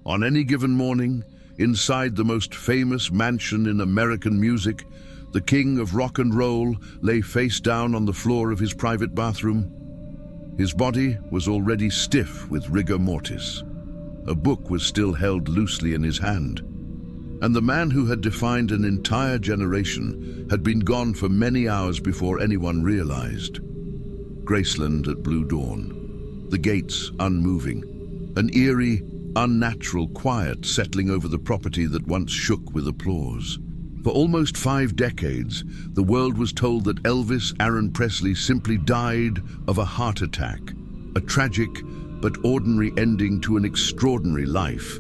On any given morning, inside the most famous mansion in American music, the king of rock and roll lay face down on the floor of his private bathroom. His body was already stiff with rigor mortis. A book was still held loosely in his hand. And the man who had defined an entire generation had been gone for many hours before anyone realized. Graceland at blue dawn, the gates unmoving, an eerie, unnatural quiet settling over the property that once shook with applause. For almost 5 decades, the world was told that Elvis Aaron Presley simply died of a heart attack, a tragic but ordinary ending to an extraordinary life.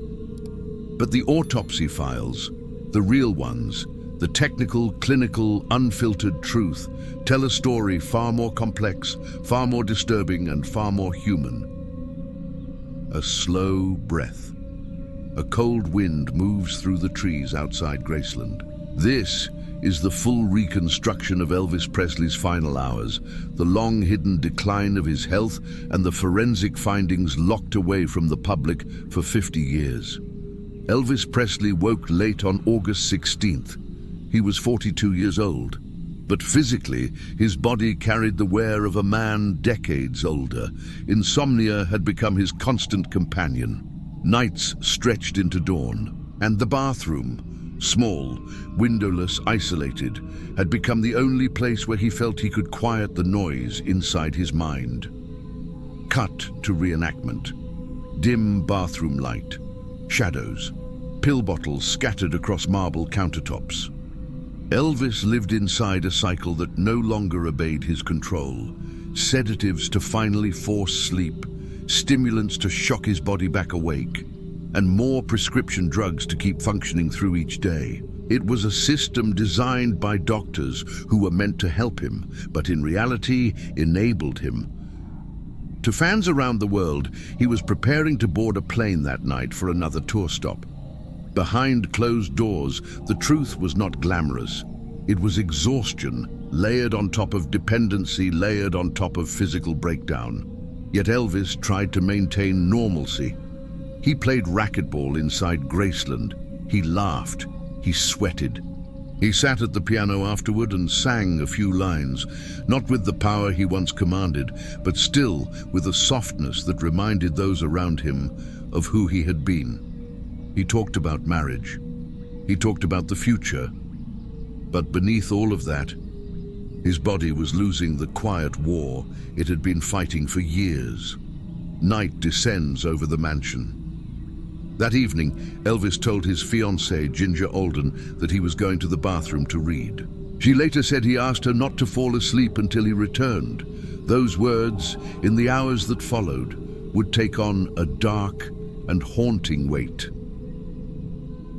But the autopsy files, the real ones, the technical, clinical, unfiltered truth, tell a story far more complex, far more disturbing, and far more human. A slow breath. A cold wind moves through the trees outside Graceland. This is the full reconstruction of Elvis Presley's final hours, the long-hidden decline of his health and the forensic findings locked away from the public for 50 years. Elvis Presley woke late on August 16th. He was 42 years old. But physically, his body carried the wear of a man decades older. Insomnia had become his constant companion. Nights stretched into dawn, and the bathroom, small, windowless, isolated, had become the only place where he felt he could quiet the noise inside his mind. Cut to reenactment. Dim bathroom light, shadows, pill bottles scattered across marble countertops. Elvis lived inside a cycle that no longer obeyed his control. Sedatives to finally force sleep, stimulants to shock his body back awake, and more prescription drugs to keep functioning through each day. It was a system designed by doctors who were meant to help him, but in reality enabled him. To fans around the world, he was preparing to board a plane that night for another tour stop. Behind closed doors, the truth was not glamorous. It was exhaustion, layered on top of dependency, layered on top of physical breakdown. Yet Elvis tried to maintain normalcy. He played racquetball inside Graceland. He laughed. He sweated. He sat at the piano afterward and sang a few lines, not with the power he once commanded, but still with a softness that reminded those around him of who he had been. He talked about marriage. He talked about the future. But beneath all of that, his body was losing the quiet war it had been fighting for years. Night descends over the mansion. That evening, Elvis told his fiancée, Ginger Alden, that he was going to the bathroom to read. She later said he asked her not to fall asleep until he returned. Those words, in the hours that followed, would take on a dark and haunting weight.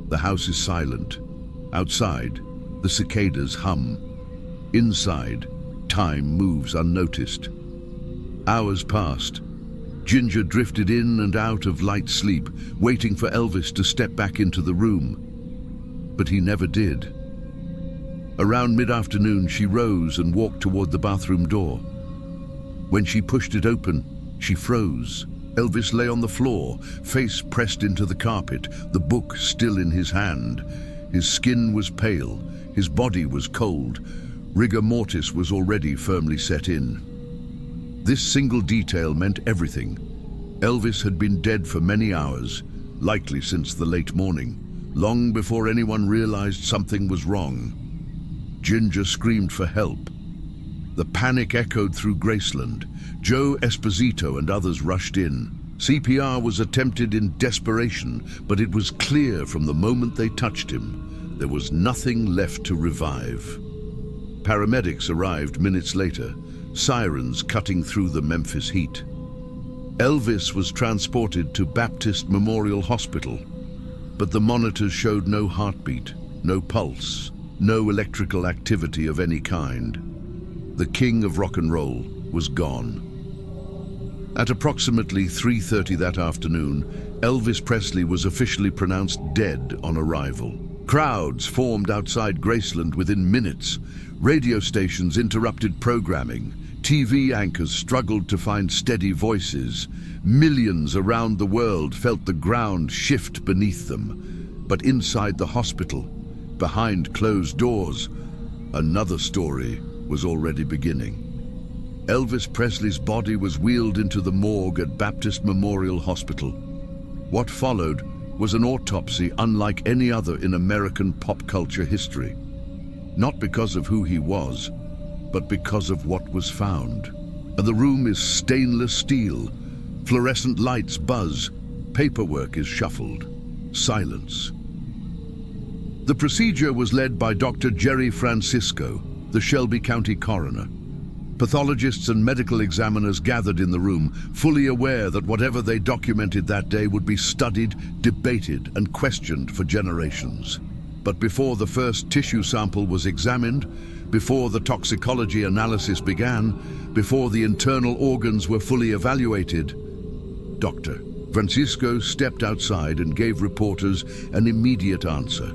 The house is silent. Outside, the cicadas hum. Inside, time moves unnoticed. Hours passed. Ginger drifted in and out of light sleep, waiting for Elvis to step back into the room. But he never did. Around mid-afternoon, she rose and walked toward the bathroom door. When she pushed it open, she froze. Elvis lay on the floor, face pressed into the carpet, the book still in his hand. His skin was pale, his body was cold. Rigor mortis was already firmly set in. This single detail meant everything. Elvis had been dead for many hours, likely since the late morning, long before anyone realized something was wrong. Ginger screamed for help. The panic echoed through Graceland. Joe Esposito and others rushed in. CPR was attempted in desperation, but it was clear from the moment they touched him, there was nothing left to revive. Paramedics arrived minutes later, sirens cutting through the Memphis heat. Elvis was transported to Baptist Memorial Hospital, but the monitors showed no heartbeat, no pulse, no electrical activity of any kind. The king of rock and roll was gone. At approximately 3:30 that afternoon, Elvis Presley was officially pronounced dead on arrival. Crowds formed outside Graceland within minutes. Radio stations interrupted programming. TV anchors struggled to find steady voices. Millions around the world felt the ground shift beneath them. But inside the hospital, behind closed doors, another story was already beginning. Elvis Presley's body was wheeled into the morgue at Baptist Memorial Hospital. What followed was an autopsy unlike any other in American pop culture history. Not because of who he was, but because of what was found. And the room is stainless steel. Fluorescent lights buzz. Paperwork is shuffled. Silence. The procedure was led by Dr. Jerry Francisco, the Shelby County coroner. Pathologists and medical examiners gathered in the room, fully aware that whatever they documented that day would be studied, debated, and questioned for generations. But before the first tissue sample was examined, before the toxicology analysis began, before the internal organs were fully evaluated, Dr. Francisco stepped outside and gave reporters an immediate answer.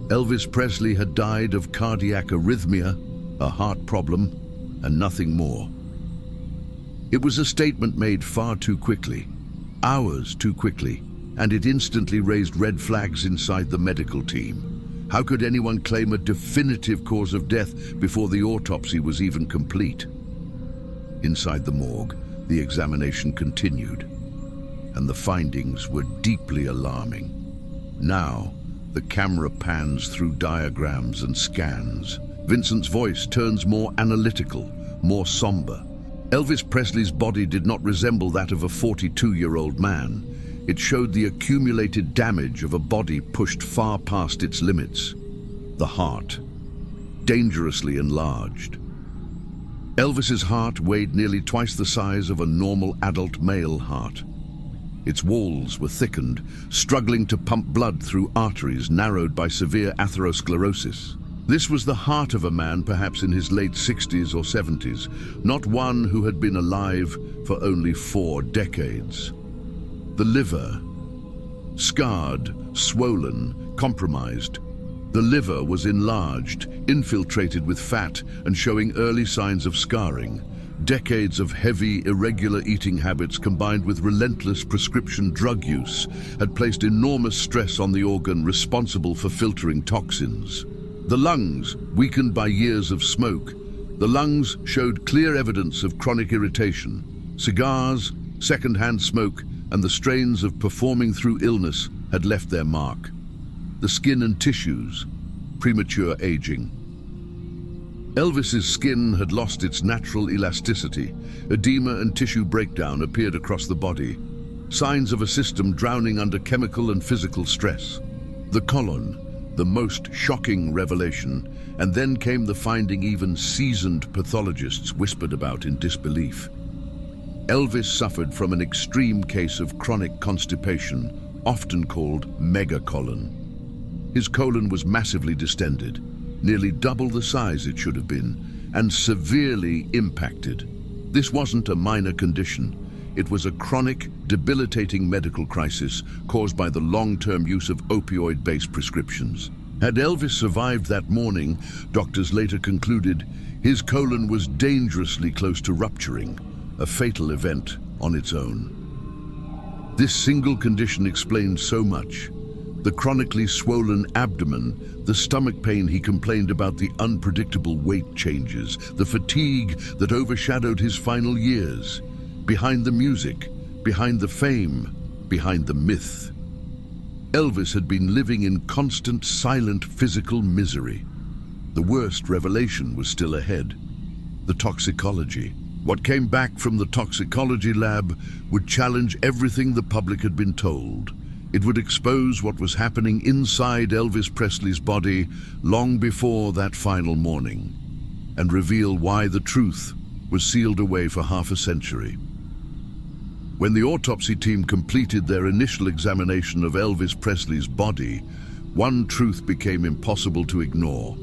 Elvis Presley had died of cardiac arrhythmia, a heart problem, and nothing more. It was a statement made far too quickly, hours too quickly, and it instantly raised red flags inside the medical team. How could anyone claim a definitive cause of death before the autopsy was even complete? Inside the morgue, the examination continued, and the findings were deeply alarming. Now, the camera pans through diagrams and scans. Vincent's voice turns more analytical, more somber. Elvis Presley's body did not resemble that of a 42-year-old man. It showed the accumulated damage of a body pushed far past its limits. The heart, dangerously enlarged. Elvis's heart weighed nearly twice the size of a normal adult male heart. Its walls were thickened, struggling to pump blood through arteries narrowed by severe atherosclerosis. This was the heart of a man perhaps in his late 60s or 70s, not one who had been alive for only 4 decades. The liver, scarred, swollen, compromised. The liver was enlarged, infiltrated with fat, and showing early signs of scarring. Decades of heavy, irregular eating habits combined with relentless prescription drug use had placed enormous stress on the organ responsible for filtering toxins. The lungs, weakened by years of smoke. The lungs showed clear evidence of chronic irritation. Cigars, second-hand smoke, and the strains of performing through illness had left their mark. The skin and tissues, premature aging. Elvis's skin had lost its natural elasticity. Edema and tissue breakdown appeared across the body, signs of a system drowning under chemical and physical stress. The colon, the most shocking revelation, and then came the finding even seasoned pathologists whispered about in disbelief. Elvis suffered from an extreme case of chronic constipation, often called megacolon. His colon was massively distended, nearly double the size it should have been, and severely impacted. This wasn't a minor condition. It was a chronic, debilitating medical crisis caused by the long-term use of opioid-based prescriptions. Had Elvis survived that morning, doctors later concluded his colon was dangerously close to rupturing, a fatal event on its own. This single condition explained so much. The chronically swollen abdomen, the stomach pain he complained about, the unpredictable weight changes, the fatigue that overshadowed his final years. Behind the music, behind the fame, behind the myth. Elvis had been living in constant, silent physical misery. The worst revelation was still ahead. The toxicology. What came back from the toxicology lab would challenge everything the public had been told. It would expose what was happening inside Elvis Presley's body long before that final morning, and reveal why the truth was sealed away for half a century. When the autopsy team completed their initial examination of Elvis Presley's body, one truth became impossible to ignore.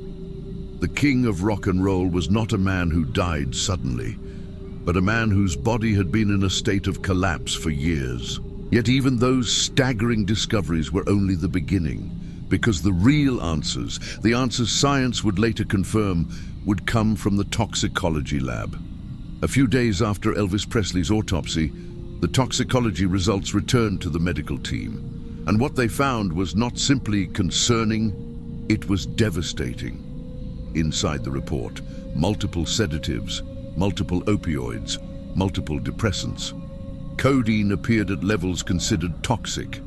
The king of rock and roll was not a man who died suddenly, but a man whose body had been in a state of collapse for years. Yet even those staggering discoveries were only the beginning, because the real answers, the answers science would later confirm, would come from the toxicology lab. A few days after Elvis Presley's autopsy, the toxicology results returned to the medical team. And what they found was not simply concerning, it was devastating. Inside the report, multiple sedatives, multiple opioids, multiple depressants. Codeine appeared at levels considered toxic.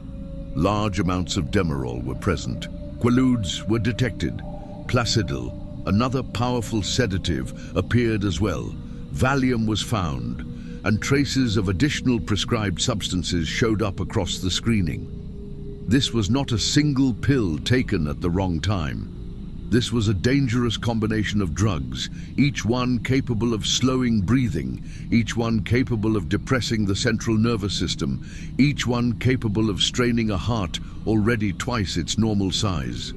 Large amounts of Demerol were present. Quaaludes were detected. Placidil, another powerful sedative, appeared as well. Valium was found, and traces of additional prescribed substances showed up across the screening. This was not a single pill taken at the wrong time. This was a dangerous combination of drugs, each one capable of slowing breathing, each one capable of depressing the central nervous system, each one capable of straining a heart already twice its normal size.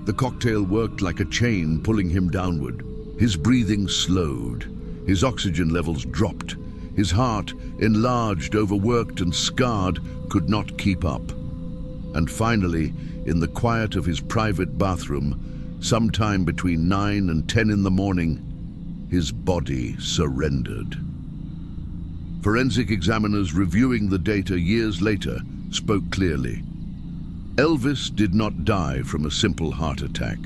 The cocktail worked like a chain pulling him downward. His breathing slowed. His oxygen levels dropped. His heart, enlarged, overworked and scarred, could not keep up. And finally, in the quiet of his private bathroom, sometime between 9 and 10 in the morning, his body surrendered. Forensic examiners reviewing the data years later spoke clearly. Elvis did not die from a simple heart attack.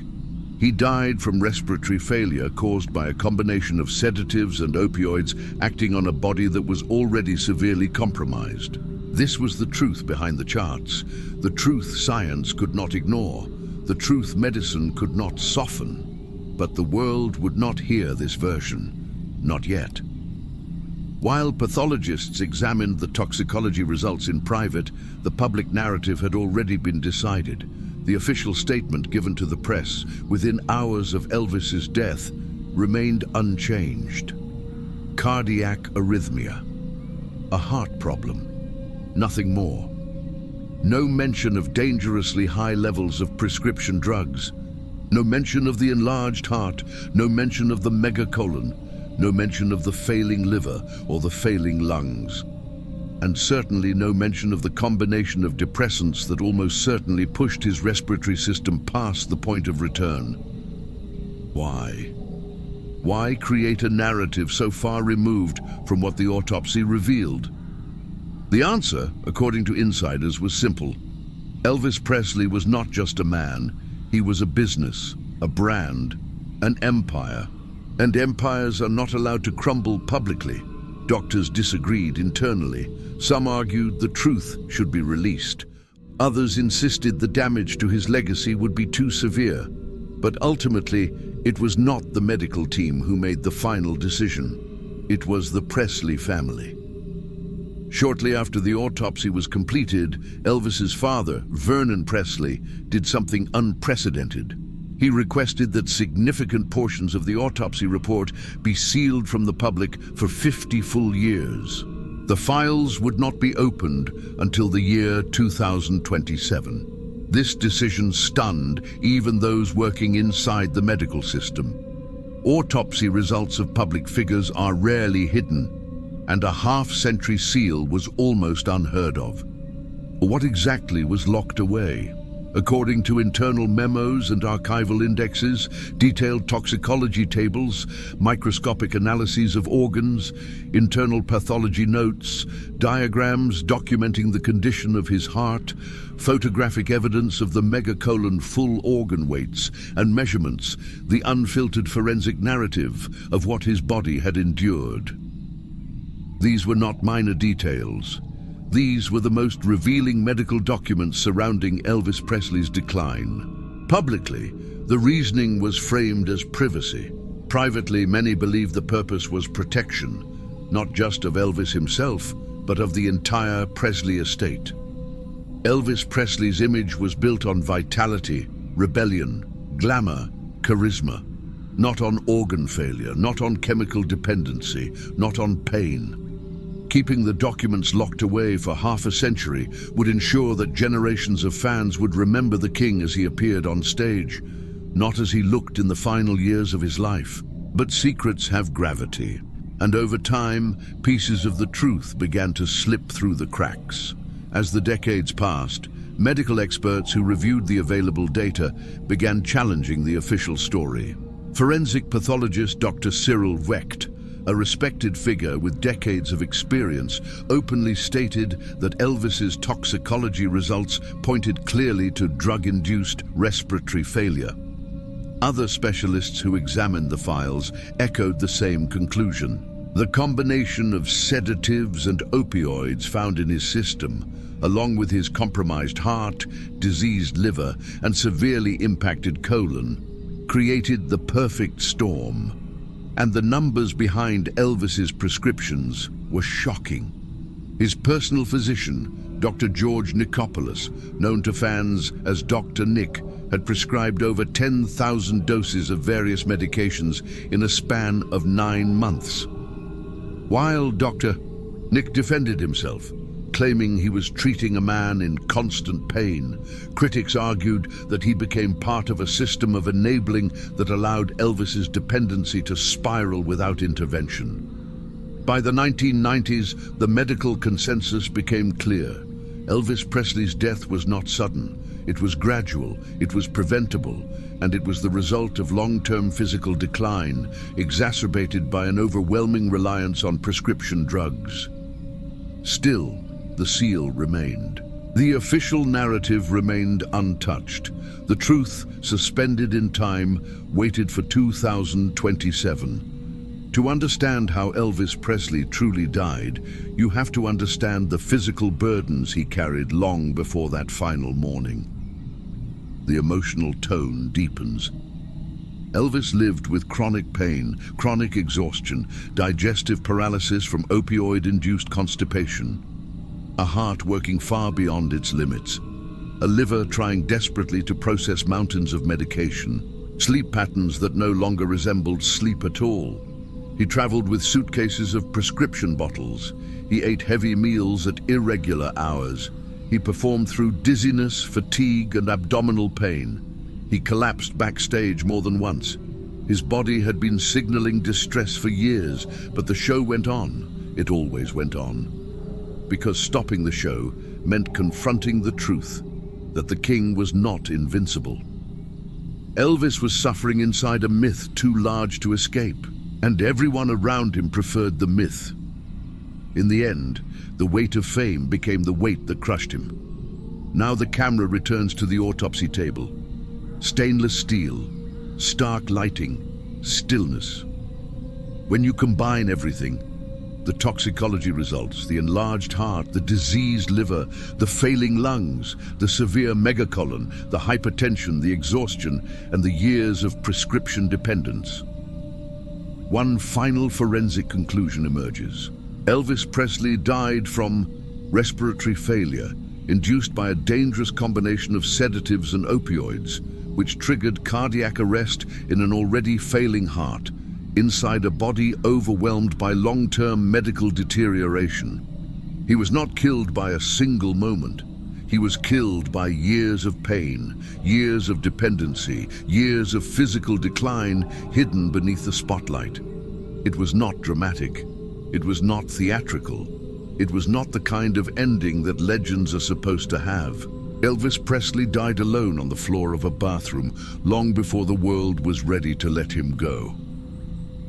He died from respiratory failure caused by a combination of sedatives and opioids acting on a body that was already severely compromised. This was the truth behind the charts, the truth science could not ignore, the truth medicine could not soften. But the world would not hear this version, not yet. While pathologists examined the toxicology results in private, the public narrative had already been decided. The official statement given to the press within hours of Elvis's death remained unchanged. Cardiac arrhythmia. A heart problem. Nothing more. No mention of dangerously high levels of prescription drugs. No mention of the enlarged heart. No mention of the megacolon. No mention of the failing liver or the failing lungs. And certainly no mention of the combination of depressants that almost certainly pushed his respiratory system past the point of return. Why? Why create a narrative so far removed from what the autopsy revealed? The answer, according to insiders, was simple. Elvis Presley was not just a man, he was a business, a brand, an empire. And empires are not allowed to crumble publicly. Doctors disagreed internally. Some argued the truth should be released. Others insisted the damage to his legacy would be too severe. But ultimately, it was not the medical team who made the final decision. It was the Presley family. Shortly after the autopsy was completed, Elvis's father, Vernon Presley, did something unprecedented. He requested that significant portions of the autopsy report be sealed from the public for 50 full years. The files would not be opened until the year 2027. This decision stunned even those working inside the medical system. Autopsy results of public figures are rarely hidden, and a half-century seal was almost unheard of. What exactly was locked away? According to internal memos and archival indexes, detailed toxicology tables, microscopic analyses of organs, internal pathology notes, diagrams documenting the condition of his heart, photographic evidence of the megacolon full organ weights and measurements, the unfiltered forensic narrative of what his body had endured. These were not minor details. These were the most revealing medical documents surrounding Elvis Presley's decline. Publicly, the reasoning was framed as privacy. Privately, many believed the purpose was protection, not just of Elvis himself, but of the entire Presley estate. Elvis Presley's image was built on vitality, rebellion, glamour, charisma, not on organ failure, not on chemical dependency, not on pain. Keeping the documents locked away for half a century would ensure that generations of fans would remember the king as he appeared on stage, not as he looked in the final years of his life. But secrets have gravity, and over time, pieces of the truth began to slip through the cracks. As the decades passed, medical experts who reviewed the available data began challenging the official story. Forensic pathologist Dr. Cyril Wecht, a respected figure with decades of experience, openly stated that Elvis's toxicology results pointed clearly to drug-induced respiratory failure. Other specialists who examined the files echoed the same conclusion. The combination of sedatives and opioids found in his system, along with his compromised heart, diseased liver, and severely impacted colon, created the perfect storm. And the numbers behind Elvis's prescriptions were shocking. His personal physician, Dr. George Nicopolis, known to fans as Dr. Nick, had prescribed over 10,000 doses of various medications in a span of 9 months. While Dr. Nick defended himself, claiming he was treating a man in constant pain, critics argued that he became part of a system of enabling that allowed Elvis's dependency to spiral without intervention. By the 1990s, the medical consensus became clear. Elvis Presley's death was not sudden. It was gradual, it was preventable, and it was the result of long-term physical decline, exacerbated by an overwhelming reliance on prescription drugs. Still, the seal remained. The official narrative remained untouched. The truth, suspended in time, waited for 2027. To understand how Elvis Presley truly died, you have to understand the physical burdens he carried long before that final morning. The emotional tone deepens. Elvis lived with chronic pain, chronic exhaustion, digestive paralysis from opioid-induced constipation, a heart working far beyond its limits, a liver trying desperately to process mountains of medication, sleep patterns that no longer resembled sleep at all. He traveled with suitcases of prescription bottles. He ate heavy meals at irregular hours. He performed through dizziness, fatigue, and abdominal pain. He collapsed backstage more than once. His body had been signaling distress for years, but the show went on. It always went on. Because stopping the show meant confronting the truth, that the king was not invincible. Elvis was suffering inside a myth too large to escape, and everyone around him preferred the myth. In the end, the weight of fame became the weight that crushed him. Now the camera returns to the autopsy table. Stainless steel, stark lighting, stillness. When you combine everything, the toxicology results, the enlarged heart, the diseased liver, the failing lungs, the severe megacolon, the hypertension, the exhaustion, and the years of prescription dependence. One final forensic conclusion emerges. Elvis Presley died from respiratory failure, induced by a dangerous combination of sedatives and opioids, which triggered cardiac arrest in an already failing heart, inside a body overwhelmed by long-term medical deterioration. He was not killed by a single moment. He was killed by years of pain, years of dependency, years of physical decline hidden beneath the spotlight. It was not dramatic. It was not theatrical. It was not the kind of ending that legends are supposed to have. Elvis Presley died alone on the floor of a bathroom long before the world was ready to let him go.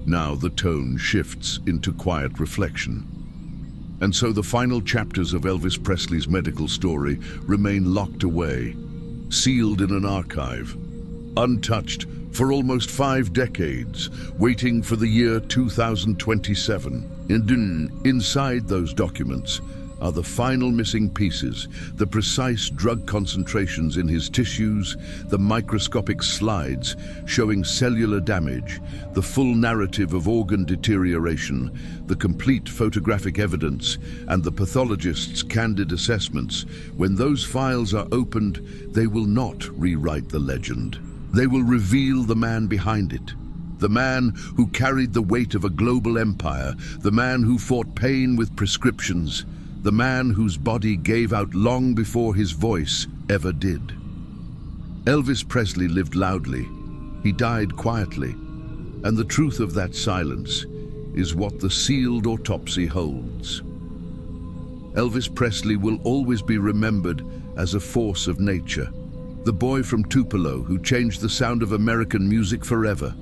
Now the tone shifts into quiet reflection. And so the final chapters of Elvis Presley's medical story remain locked away, sealed in an archive, untouched for almost 5 decades, waiting for the year 2027. And inside those documents are the final missing pieces, the precise drug concentrations in his tissues, the microscopic slides showing cellular damage, the full narrative of organ deterioration, the complete photographic evidence, and the pathologist's candid assessments. When those files are opened, they will not rewrite the legend. They will reveal the man behind it. The man who carried the weight of a global empire, the man who fought pain with prescriptions, the man whose body gave out long before his voice ever did. Elvis Presley lived loudly. He died quietly. And the truth of that silence is what the sealed autopsy holds. Elvis Presley will always be remembered as a force of nature, the boy from Tupelo who changed the sound of American music forever.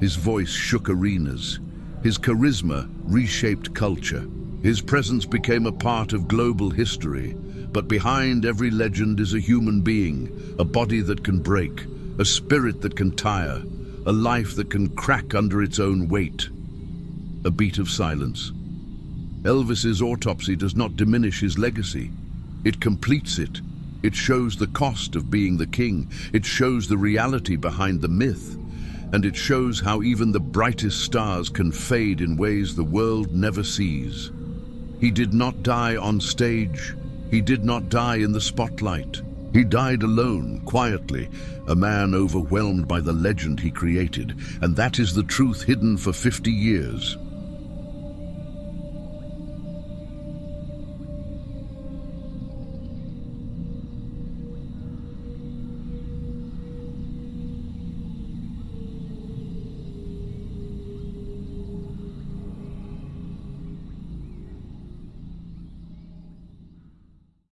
His voice shook arenas. His charisma reshaped culture. His presence became a part of global history. But behind every legend is a human being, a body that can break, a spirit that can tire, a life that can crack under its own weight. A beat of silence. Elvis's autopsy does not diminish his legacy. It completes it. It shows the cost of being the king. It shows the reality behind the myth. And it shows how even the brightest stars can fade in ways the world never sees. He did not die on stage. He did not die in the spotlight. He died alone, quietly, a man overwhelmed by the legend he created. And that is the truth hidden for 50 years.